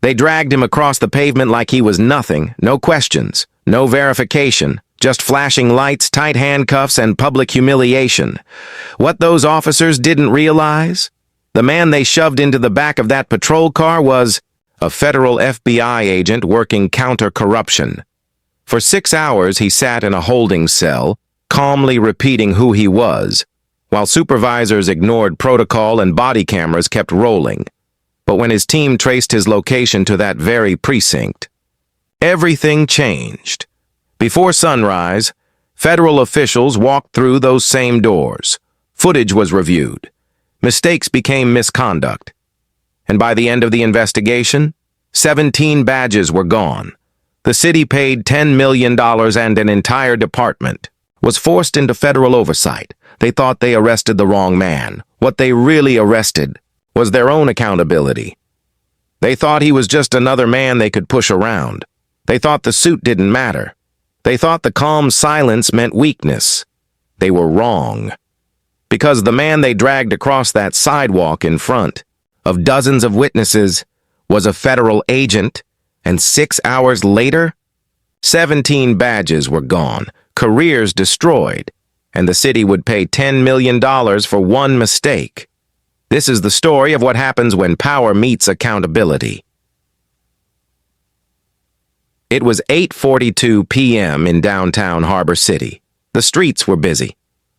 They dragged him across the pavement like he was nothing, no questions, no verification, just flashing lights, tight handcuffs, and public humiliation. What those officers didn't realize? The man they shoved into the back of that patrol car was a federal FBI agent working counter-corruption. For 6 hours he sat in a holding cell, calmly repeating who he was, while supervisors ignored protocol and body cameras kept rolling. But when his team traced his location to that very precinct, everything changed. Before sunrise, federal officials walked through those same doors. Footage was reviewed. Mistakes became misconduct. And by the end of the investigation, 17 badges were gone. The city paid $10 million and an entire department was forced into federal oversight. They thought they arrested the wrong man. What they really arrested was their own accountability. They thought he was just another man they could push around. They thought the suit didn't matter. They thought the calm silence meant weakness. They were wrong. Because the man they dragged across that sidewalk in front of dozens of witnesses was a federal agent, and 6 hours later, 17 badges were gone, careers destroyed, and the city would pay $10 million for one mistake. This is the story of what happens when power meets accountability. It was 8:42 p.m. in downtown Harbor City. The streets were busy.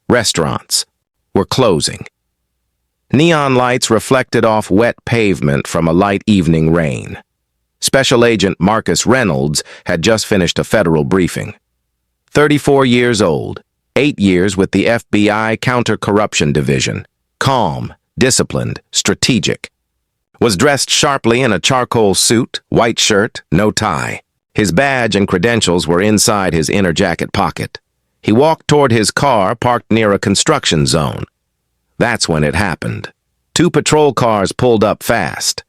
Restaurants were closing. Neon lights reflected off wet pavement from a light evening rain. Special Agent Marcus Reynolds had just finished a federal briefing. 34 years old, 8 years with the FBI Counter-Corruption Division. Calm, disciplined, strategic. Was dressed sharply in a charcoal suit, white shirt, no tie. His badge and credentials were inside his inner jacket pocket. He walked toward his car parked near a construction zone. That's when it happened. 2 patrol cars pulled up fast.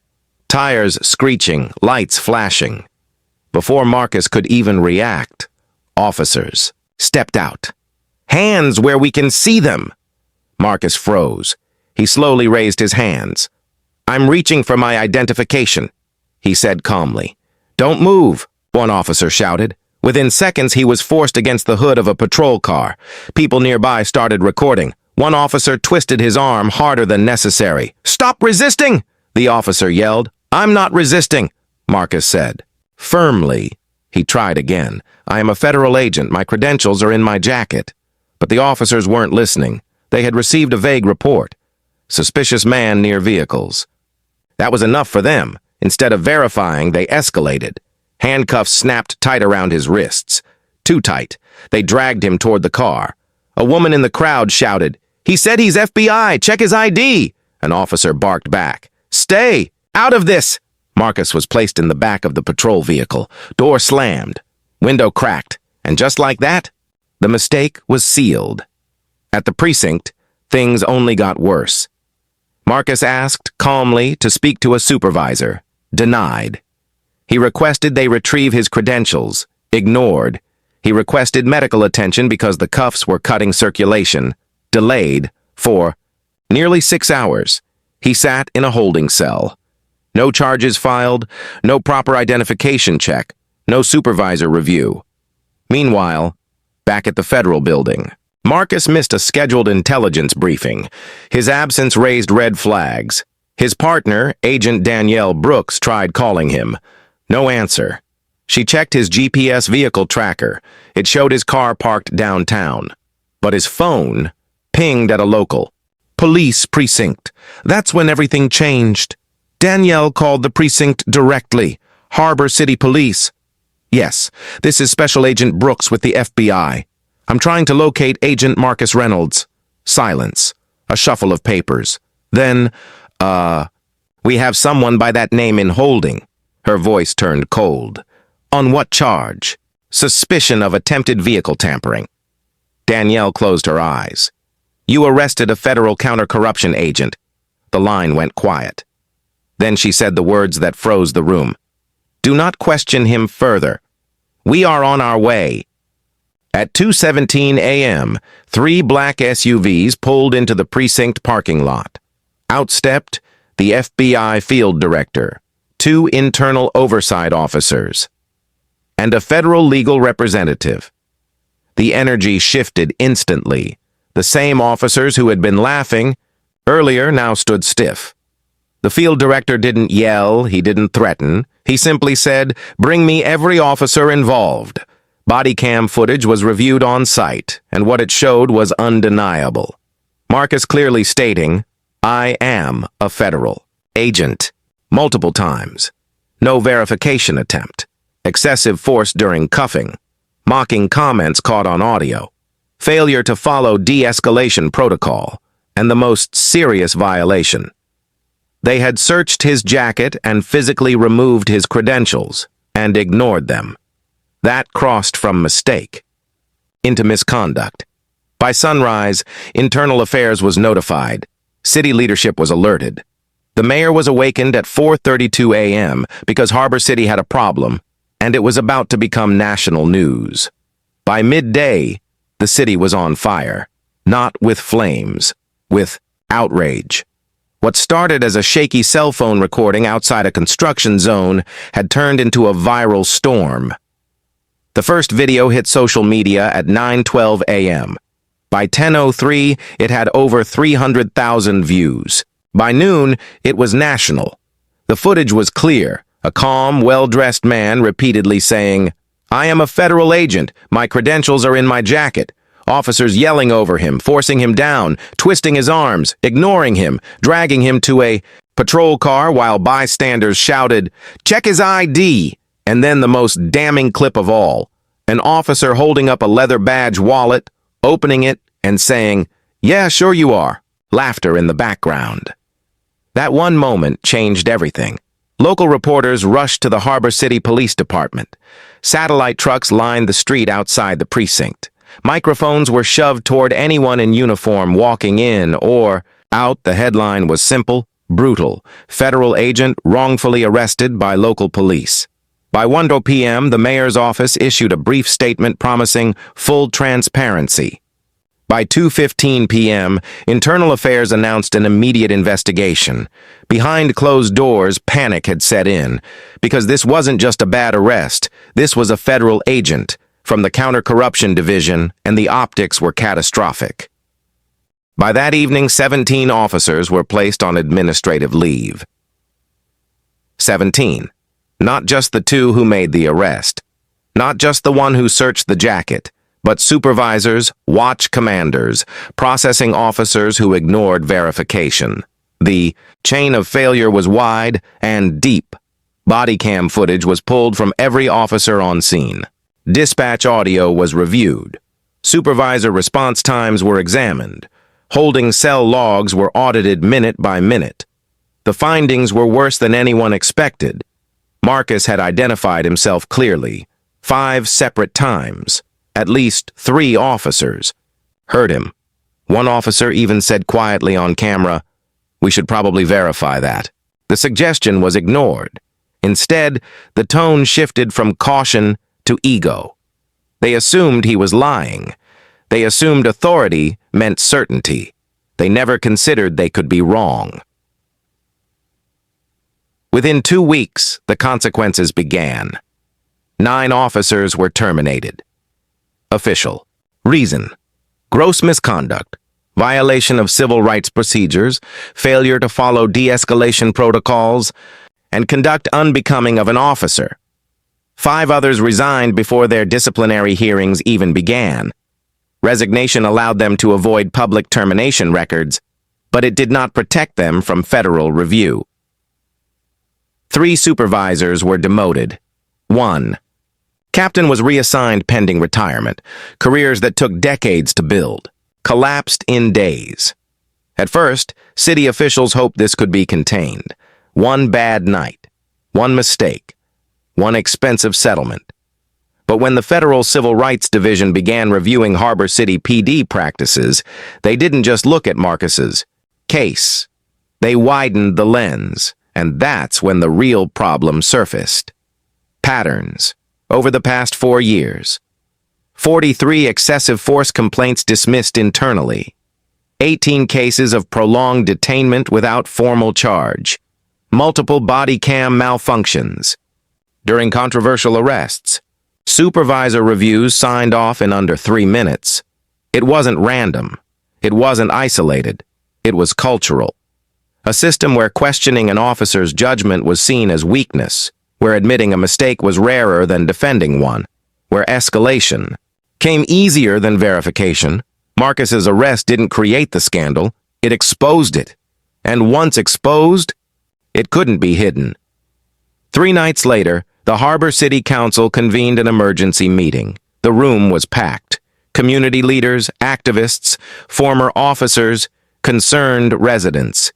Tires screeching, lights flashing. Before Marcus could even react, officers stepped out. "Hands where we can see them!" Marcus froze. He slowly raised his hands. "I'm reaching for my identification," he said calmly. "Don't move," one officer shouted. Within seconds, he was forced against the hood of a patrol car. People nearby started recording. One officer twisted his arm harder than necessary. "Stop resisting!" the officer yelled. "I'm not resisting," Marcus said. Firmly, he tried again. "I am a federal agent. My credentials are in my jacket." But the officers weren't listening. They had received a vague report. Suspicious man near vehicles. That was enough for them. Instead of verifying, they escalated. Handcuffs snapped tight around his wrists. Too tight. They dragged him toward the car. A woman in the crowd shouted, "He said he's FBI! Check his ID!" An officer barked back. "Stay! Out of this!" Marcus was placed in the back of the patrol vehicle. Door slammed. Window cracked. And just like that, the mistake was sealed. At the precinct, things only got worse. Marcus asked, calmly, to speak to a supervisor. Denied. He requested they retrieve his credentials. Ignored. He requested medical attention because the cuffs were cutting circulation. Delayed for nearly 6 hours. He sat in a holding cell. No charges filed, no proper identification check, no supervisor review. Meanwhile, back at the federal building, Marcus missed a scheduled intelligence briefing. His absence raised red flags. His partner, Agent Danielle Brooks, tried calling him. No answer. She checked his GPS vehicle tracker. It showed his car parked downtown. But his phone pinged at a local police precinct. That's when everything changed. Danielle called the precinct directly. Harbor City Police. "Yes, this is Special Agent Brooks with the FBI. I'm trying to locate Agent Marcus Reynolds." Silence. A shuffle of papers. Then, "We have someone by that name in holding." Her voice turned cold. "On what charge?" "Suspicion of attempted vehicle tampering." Danielle closed her eyes. "You arrested a federal counter-corruption agent." The line went quiet. Then she said the words that froze the room. "Do not question him further. We are on our way." At 2:17 a.m., 3 black SUVs pulled into the precinct parking lot. Out stepped the FBI field director, 2 internal oversight officers, and a federal legal representative. The energy shifted instantly. The same officers who had been laughing earlier now stood stiff. The field director didn't yell, he didn't threaten. He simply said, "Bring me every officer involved." Body cam footage was reviewed on site, and what it showed was undeniable. Marcus clearly stating, "I am a federal agent," multiple times. No verification attempt. Excessive force during cuffing. Mocking comments caught on audio. Failure to follow de-escalation protocol, and the most serious violation. They had searched his jacket and physically removed his credentials, and ignored them. That crossed from mistake into misconduct. By sunrise, Internal Affairs was notified. City leadership was alerted. The mayor was awakened at 4:32 a.m. because Harbor City had a problem, and it was about to become national news. By midday, the city was on fire, not with flames, with outrage. What started as a shaky cell phone recording outside a construction zone had turned into a viral storm. The first video hit social media at 9:12 a.m. By 10:03, it had over 300,000 views. By noon, it was national. The footage was clear, a calm, well-dressed man repeatedly saying, "I am a federal agent. My credentials are in my jacket." Officers yelling over him, forcing him down, twisting his arms, ignoring him, dragging him to a patrol car while bystanders shouted, "Check his ID!" And then the most damning clip of all, an officer holding up a leather badge wallet, opening it, and saying, "Yeah, sure you are." Laughter in the background. That one moment changed everything. Local reporters rushed to the Harbor City Police Department. Satellite trucks lined the street outside the precinct. Microphones were shoved toward anyone in uniform walking in or out. The headline was simple, brutal. Federal agent wrongfully arrested by local police. By 1 p.m., the mayor's office issued a brief statement promising full transparency. By 2:15 p.m., Internal Affairs announced an immediate investigation. Behind closed doors, panic had set in, because this wasn't just a bad arrest, this was a federal agent from the Counter-Corruption Division, and the optics were catastrophic. By that evening, 17 officers were placed on administrative leave. 17. Not just the 2 who made the arrest. Not just the one who searched the jacket, but supervisors, watch commanders, processing officers who ignored verification. The chain of failure was wide and deep. Body cam footage was pulled from every officer on scene. Dispatch audio was reviewed. Supervisor response times were examined. Holding cell logs were audited minute by minute. The findings were worse than anyone expected. Marcus had identified himself clearly, 5 separate times. At least 3 officers heard him. One officer even said quietly on camera, "We should probably verify that." The suggestion was ignored. Instead, the tone shifted from caution to ego. They assumed he was lying. They assumed authority meant certainty. They never considered they could be wrong. Within 2 weeks, the consequences began. 9 officers were terminated. Official. Reason: gross misconduct, violation of civil rights procedures, failure to follow de-escalation protocols, and conduct unbecoming of an officer. 5 others resigned before their disciplinary hearings even began. Resignation allowed them to avoid public termination records, but it did not protect them from federal review. 3 supervisors were demoted. 1. Captain was reassigned pending retirement. Careers that took decades to build collapsed in days. At first, city officials hoped this could be contained. One bad night, one mistake, one expensive settlement. But when the Federal Civil Rights Division began reviewing Harbor City PD practices, they didn't just look at Marcus's case. They widened the lens, and that's when the real problem surfaced. Patterns. Over the past 4 years, 43 excessive force complaints dismissed internally, 18 cases of prolonged detainment without formal charge, multiple body cam malfunctions. During controversial arrests, supervisor reviews signed off in under 3 minutes. It wasn't random. It wasn't isolated. It was cultural. A system where questioning an officer's judgment was seen as weakness, where admitting a mistake was rarer than defending one, where escalation came easier than verification. Marcus's arrest didn't create the scandal, it exposed it. And once exposed, it couldn't be hidden. 3 nights later, the Harbor City Council convened an emergency meeting. The room was packed. Community leaders, activists, former officers, concerned residents.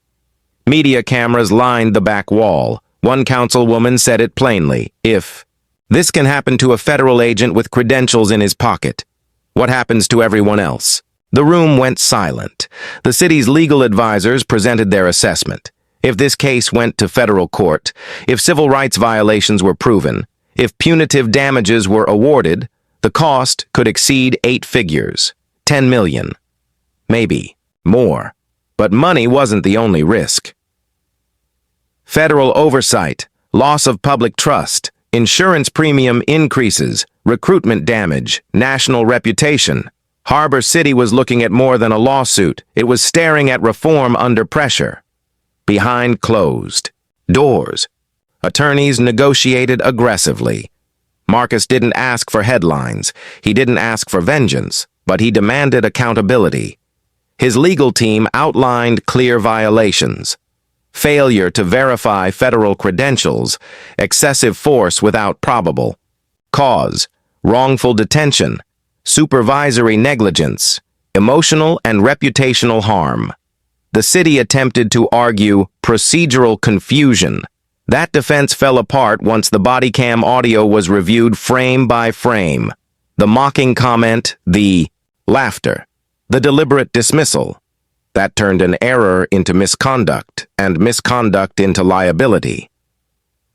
Media cameras lined the back wall. One councilwoman said it plainly: if this can happen to a federal agent with credentials in his pocket, what happens to everyone else? The room went silent. The city's legal advisors presented their assessment. If this case went to federal court, if civil rights violations were proven, if punitive damages were awarded, the cost could exceed 8 figures, 10 million, maybe more. But money wasn't the only risk. Federal oversight, loss of public trust, insurance premium increases, recruitment damage, national reputation. Harbor City was looking at more than a lawsuit. It was staring at reform under pressure. Behind closed doors, attorneys negotiated aggressively. Marcus didn't ask for headlines. He didn't ask for vengeance, but he demanded accountability. His legal team outlined clear violations: failure to verify federal credentials, excessive force without probable cause, wrongful detention, supervisory negligence, emotional and reputational harm. The city attempted to argue procedural confusion. That defense fell apart once the body cam audio was reviewed frame by frame. The mocking comment, the laughter, the deliberate dismissal. That turned an error into misconduct, and misconduct into liability.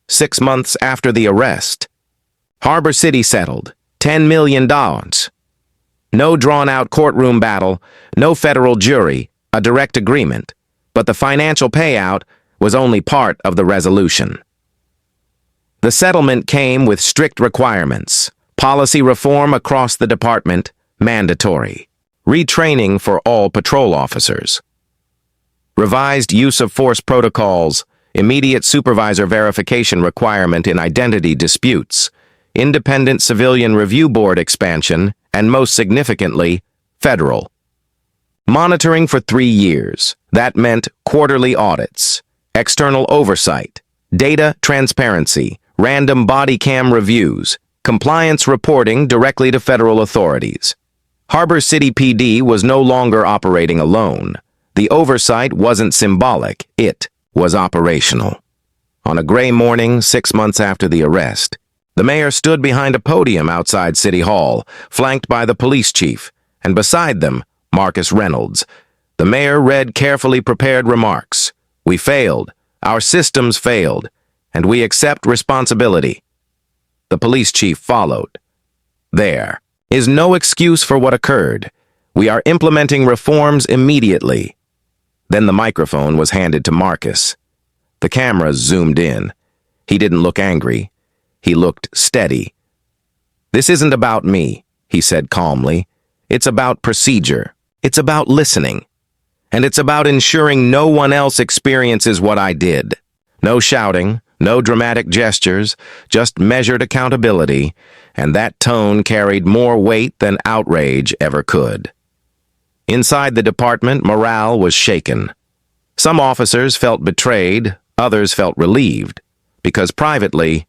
6 months after the arrest, Harbor City settled $10 million. No drawn-out courtroom battle, no federal jury, a direct agreement. But the financial payout was only part of the resolution. The settlement came with strict requirements: policy reform across the department, mandatory; retraining for all patrol officers; revised use of force protocols; immediate supervisor verification requirement in identity disputes; independent civilian review board expansion; and most significantly, federal monitoring for 3 years. That meant quarterly audits, external oversight, data transparency, random body cam reviews, compliance reporting directly to federal authorities. Harbor City PD was no longer operating alone. The oversight wasn't symbolic, it was operational. On a gray morning, 6 months after the arrest, the mayor stood behind a podium outside City Hall, flanked by the police chief, and beside them, Marcus Reynolds. The mayor read carefully prepared remarks. "We failed. Our systems failed. And we accept responsibility." The police chief followed. "There is no excuse for what occurred. We are implementing reforms immediately." Then the microphone was handed to Marcus. The cameras zoomed in. He didn't look angry. He looked steady. "This isn't about me," he said calmly. "It's about procedure. It's about listening. And it's about ensuring no one else experiences what I did. No shouting, no dramatic gestures, just measured accountability, and that tone carried more weight than outrage ever could." Inside the department, morale was shaken. Some officers felt betrayed, others felt relieved, because privately,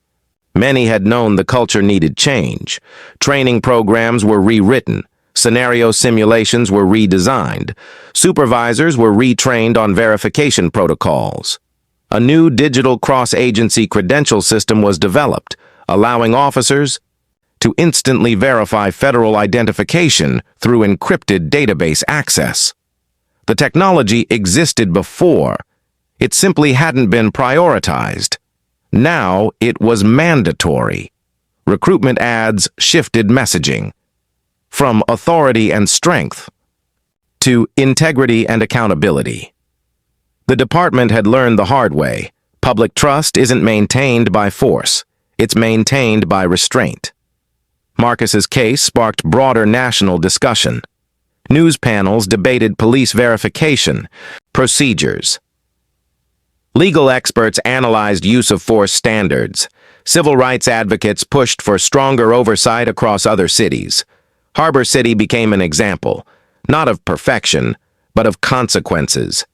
many had known the culture needed change. Training programs were rewritten. Scenario simulations were redesigned. Supervisors were retrained on verification protocols. A new digital cross-agency credential system was developed, allowing officers to instantly verify federal identification through encrypted database access. The technology existed before. It simply hadn't been prioritized. Now it was mandatory. Recruitment ads shifted messaging from authority and strength to integrity and accountability. The department had learned the hard way. Public trust isn't maintained by force. It's maintained by restraint. Marcus's case sparked broader national discussion. News panels debated police verification, procedures. Legal experts analyzed use of force standards. Civil rights advocates pushed for stronger oversight across other cities. Harbor City became an example, not of perfection, but of consequences.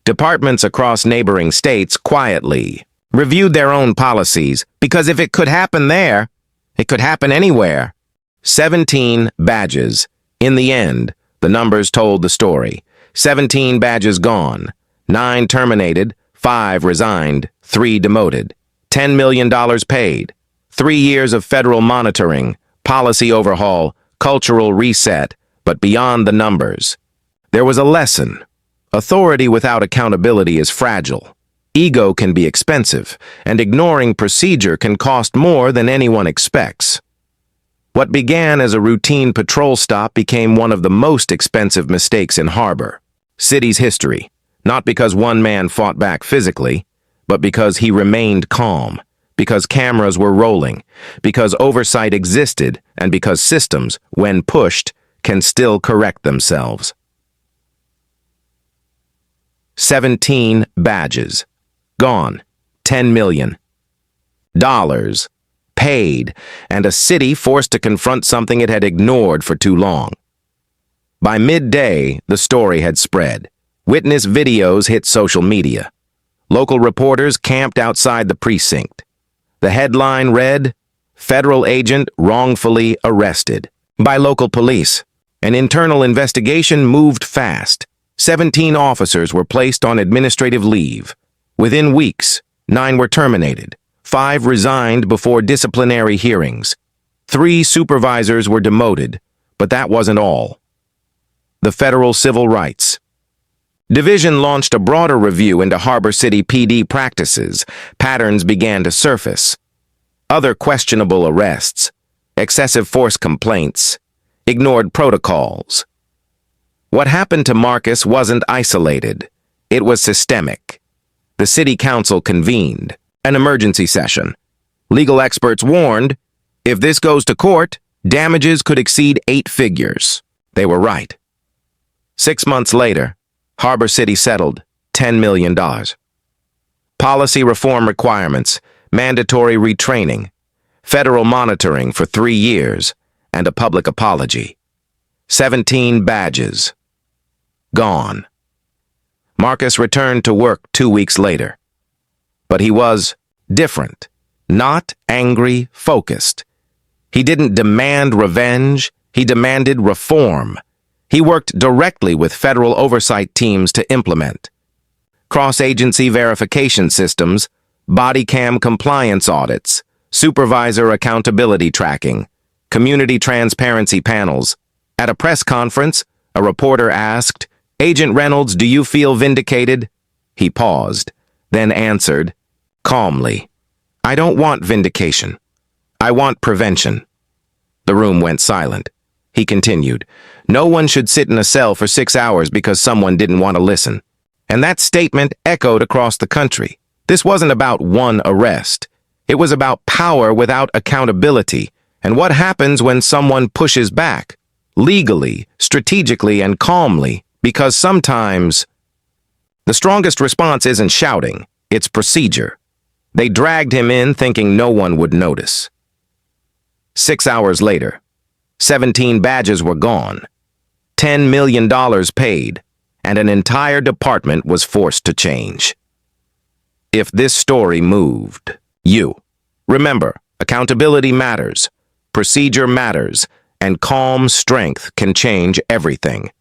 Departments across neighboring states quietly reviewed their own policies because if it could happen there, it could happen anywhere. 17 badges. In the end, the numbers told the story. 17 badges gone, 9 terminated, 5 resigned, 3 demoted, $10 million paid, 3 years of federal monitoring, policy overhaul, cultural reset, but beyond the numbers. There was a lesson. Authority without accountability is fragile. Ego can be expensive, and ignoring procedure can cost more than anyone expects. What began as a routine patrol stop became one of the most expensive mistakes in Harbor City's history, not because one man fought back physically, but because he remained calm, because cameras were rolling, because oversight existed, and because systems, when pushed, can still correct themselves. 17 badges. Gone. $10 million. Paid, and a city forced to confront something it had ignored for too long. By midday, the story had spread. Witness videos hit social media. Local reporters camped outside the precinct. The headline read, "Federal agent wrongfully arrested." By local police. An internal investigation moved fast. 17 officers were placed on administrative leave. Within weeks, 9 were terminated. 5 resigned before disciplinary hearings. 3 supervisors were demoted, but that wasn't all. The Federal Civil Rights Division launched a broader review into Harbor City PD practices. Patterns began to surface. Other questionable arrests, excessive force complaints, ignored protocols. What happened to Marcus wasn't isolated. It was systemic. The city council convened an emergency session. Legal experts warned, if this goes to court, damages could exceed 8 figures. They were right. 6 months later, Harbor City settled $10 million. Policy reform requirements, mandatory retraining, federal monitoring for 3 years, and a public apology. 17 badges. Gone. Marcus returned to work 2 weeks later. But he was different, not angry, focused. He didn't demand revenge, he demanded reform. He worked directly with federal oversight teams to implement cross-agency verification systems, body cam compliance audits, supervisor accountability tracking, community transparency panels. At a press conference, a reporter asked, "Agent Reynolds, do you feel vindicated?" He paused, then answered, calmly, "I don't want vindication. I want prevention." The room went silent. He continued, "No one should sit in a cell for 6 hours because someone didn't want to listen." And that statement echoed across the country. This wasn't about one arrest. It was about power without accountability, and what happens when someone pushes back, legally, strategically, and calmly, because sometimes the strongest response isn't shouting, it's procedure. They dragged him in thinking no one would notice. 6 hours later, 17 badges were gone, $10 million paid, and an entire department was forced to change. If this story moved you, remember, accountability matters, procedure matters, and calm strength can change everything.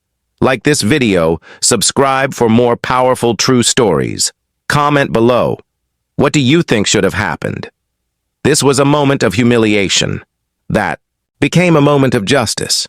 Like this video, subscribe for more powerful true stories. Comment below. What do you think should have happened? This was a moment of humiliation. That became a moment of justice.